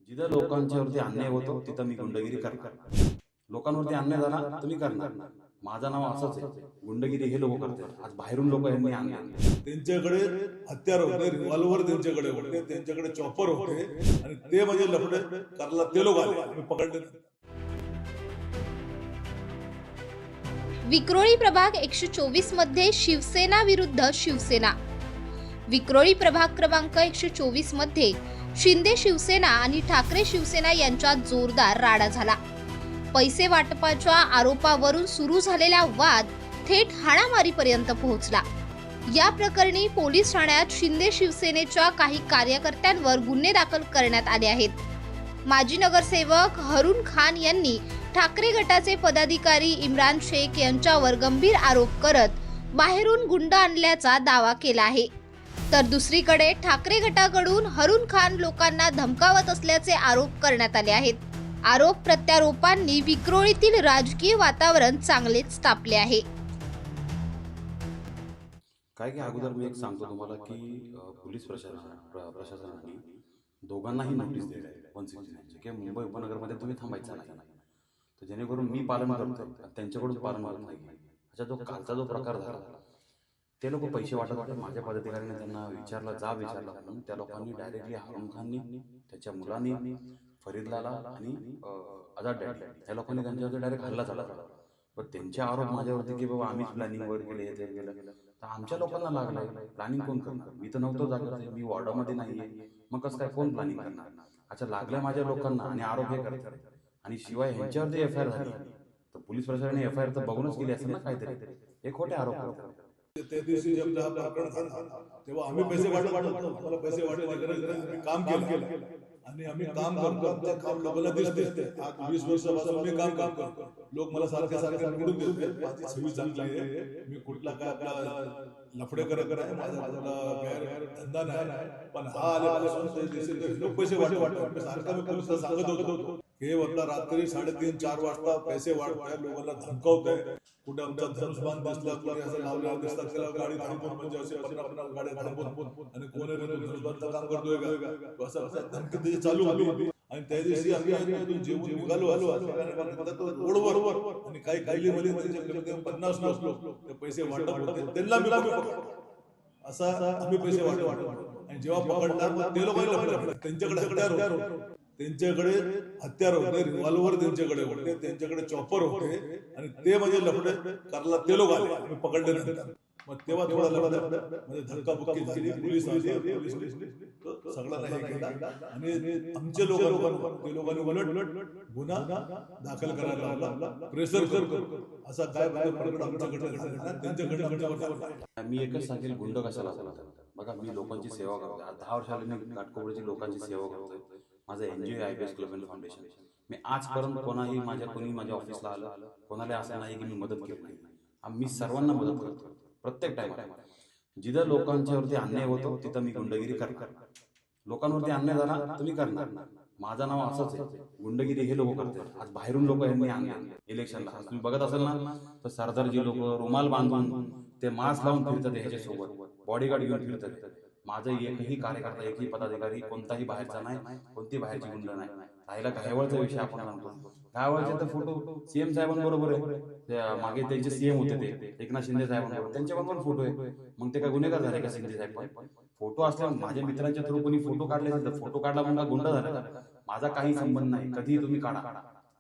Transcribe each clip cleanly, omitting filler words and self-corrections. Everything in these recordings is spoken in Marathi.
जिथं लोकांच्यावरती अन्याय होतो तिथं मी गुंडगिरी करणार. लोकांवरती अन्याय झाला तर मी करणार. माझं नाव असंच आहे, गुंडगिरी हे लोक करतात. आज बाहेरून लोक यांनी आणले. त्यांच्याकडे हत्यार होते, रिव्हॉल्वर त्यांच्याकडे होते, त्यांच्याकडे चॉपर होते आणि ते म्हणजे लफडे करायला ते लोक आले. आम्ही पकडले. विक्रोळी प्रभाग 124 मध्ये शिवसेना विरुद्ध शिवसेना. विक्रोळी प्रभाग क्रमांक 124 मध्ये शिंदे शिवसेना आणि ठाकरे शिवसेना यांच्यात जोरदार राडा झाला. पैसे वाटपाच्या आरोपावरून सुरू झालेला वाद थेट हाणामारीपर्यंत पोहोचला. या प्रकरणी पोलीस ठाण्यात शिंदे शिवसेनेच्या काही कार्यकर्त्यांवर गुन्हे दाखल करण्यात आले आहेत. माजी नगरसेवक हरून खान यांनी ठाकरे गटाचे पदाधिकारी इम्रान शेख यांच्यावर गंभीर आरोप करत बाहेरून गुंड आणल्याचा दावा केला आहे. तर दुसरीकडे ठाकरे गटाकडून हरून खान लोकांना धमकावत असल्याचे आरोप करण्यात आले आहेत. आरोप प्रत्यारोपांनी विक्रोळीतील राजकीय वातावरण चांगलेच तापले आहे. काय की अगोदर मी एक सांगतो तुम्हाला की पोलीस प्रशासनाने दोघांनाही नोटीस दिली आहे 169 की मुंबई उपनगरमध्ये तुम्ही थांबायचं नाही, तर जेणेकरून मी पालन करतो त्यांच्याकडून पालन होत नाही. अच्छा, जो कालचा जो प्रकार झाला ते लोक पैसे वाटत माझ्या पदाधिकाऱ्यांनी त्यांना विचारला म्हणून त्या लोकांनी डायरेक्टली हरून खाननी, त्याच्या मुलांनी, फरीदलाला आणि आझाद डॅडी या लोकांनी त्यांच्यावरती डायरेक्ट हल्ला झाला. पण त्यांचे आरोप माझ्यावरती की बाबा आम्हीच प्लॅनिंग वगैरे केले, हे केलं, तर आमच्या लोकांना लागलाय. प्लॅनिंग कोण करणार? मी तर नव्हतो जागा, मी वॉर्डामध्ये नाहीये, मग कसं काय कोण प्लॅनिंग करणार? अच्छा, लागलं माझ्या लोकांना आणि आरोप हे करतात. आणि शिवाय ह्यांच्यावरती FIR झाली तर पोलीस प्रशासनाने FIR तर बघूनच केली असेल ना काहीतरी. हे खोटे आरोप करतात. त्या दिवशी जेव्हा हा प्रकरण झाला तेव्हा आम्ही पैसे वाटतो, आम्हाला पैसे वाटायची गरज नाही. आम्ही काम केलं आणि आम्ही काम करतो. आमचं काम लोकांना दिसते. आज 20 वर्षापासून मी काम करतो. लोक मला सारखे निवडून देते. माझी छवी चांगली आहे. मी कुठला काय आपला लफडे करत आहे, माझा गैर धंदा नाही. पण हा आल्यापासून लोक पैसे वाटतो. सारखं मी पोलिसांना सांगत होतो हे होता रात्री 3:30-4 वाजता पैसे वाटताय, लोकांना धमकावताय. कुठे आमचा धनुष्यबाण दिसला, कोणी असं लावलं दिसला, त्याला गाडी थांबवून म्हणजे असे 15 गाड्या थांबवून आणि कोणी धनुष्यबाणचं काम करतोय का असं धमकी त्याची चालू होती. आणि त्या दिवशी आम्ही जेवून निघालो रोडवर आणि काही गल्लीमध्ये त्यांच्याकडे 50 लोक ते पैसे वाटप होते, त्यांना मी पकडतो. असा आम्ही पैसे वाटप. आणि जेव्हा पकडणार ते लोक त्यांच्याकडे त्यांच्याकडे हत्यार होते, रिव्हॉल्वर त्यांच्याकडे होते, त्यांच्याकडे चॉपर होते आणि ते म्हणजे लफडे करायला ते लोक आले. आम्ही पकडले नंतर मग तेव्हा थोडा लफडा म्हणजे धक्काबुक्की झाली. पोलीस सगळा नाही केला आणि आमचे लोकांनी उलट गुन्हा दाखल करायला लावला, प्रेशर करून. असा काय प्रकरण आमच्याकडे झाला त्यांच्याकडे. मी एकच सांगेल, गुंड कशाला झाला बघा. मी लोकांची सेवा करतो. 10 वर्षाला मी घाटकोपरची लोकांची सेवा करतोय. माझं NGO IPS club and foundation. मी आजपर्यंत कोणी माझ्या ऑफिसला आलं, कोणाला असं नाही की मी मदत केली नाही. मी सर्वांना मदत करतो प्रत्येक टाइमला. जिथं लोकांच्यावरती अन्याय होतो तिथं मी गुंडगिरी करणार. लोकांवरती अन्याय झाला तर मी करणार. माझं नाव असंच आहे, गुंडगिरी हे लोक करतात. आज बाहेरून लोक यांनी आणले इलेक्शनला. तुम्ही बघत असाल ना, तर सरदारजी लोक रुमाल बांधून ते मास्क लावून फिरतात, ह्याच्यासोबत बॉडीगार्ड घेऊन फिरतात. माझं एकही कार्यकर्ता, एकही पदाधिकारी कोणताही बाहेरचा नाही, कोणती बाहेरची गुंड नाही. राहिला घायवळचा विषय आपण सांगतो. घायवळचे तर फोटो CM साहेबांबरोबर आहे. मागे त्यांचे CM होते ते एकनाथ शिंदे साहेबांबरोबर, त्यांच्याबरोबर फोटो आहे. मग ते काय गुन्हेगार झाले का शिंदे साहेब? पण फोटो असल्यावर माझ्या मित्रांच्या थ्रू कोणी फोटो काढले तर फोटो काढला म्हणून गुंड झाला? माझा काही संबंध नाही. कधीही तुम्ही काढा,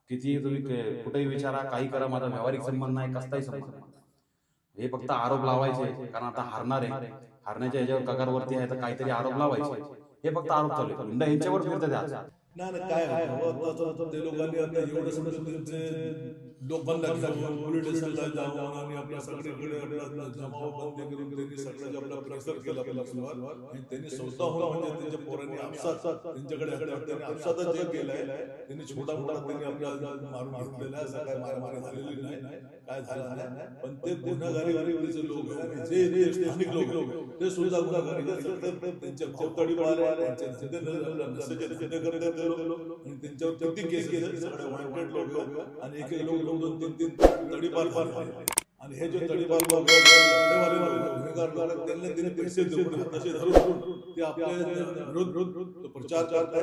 कितीही तुम्ही कुठेही विचारा, काही करा, माझा व्यावहारिक संबंध नाही, कसलाही संबंध नाही. हे फक्त आरोप लावायचे कारण आता हारणार आहे, हारण्याच्या ह्याच्यावर कगारवरती आहे तर काहीतरी आरोप लावायचे. हे फक्त आरोप चालू आहे. गुंड यांच्यावर फिरतात आज. नाही काय ते लोकांनी आता एवढं समजून त्यांचे लोकांना पोलीस स्टेशनला जाऊन आणि आपल्या सगळीकडे आपला जमाव बंद करून त्यांनी सगळं आपला प्रेशर केला आणि त्यांनी स्वतःहून म्हणजे त्यांच्या पोरांनी त्यांच्याकडे आपसातच जे केलंय त्यांनी छोटा त्यांनी आपला मारून घेतलेला आहे. असं काय मारामारी झालेली नाही, काय झालं नाही. पण ते गुन्हेगारीचे लोक जे स्थानिक लोक ते सुद्धा गुन्हेगारी त्यांच्या भोवताडी आणि त्यांच्यावर किती केस केले, सगळे वॉन्टेड लोक आणि एक लोक 2-3 तडीपार आणि हे जे तडीपार गुन्हेगार त्यांना पैसे देऊन तसे धरून ते आपल्या विरोध प्रचार करतात.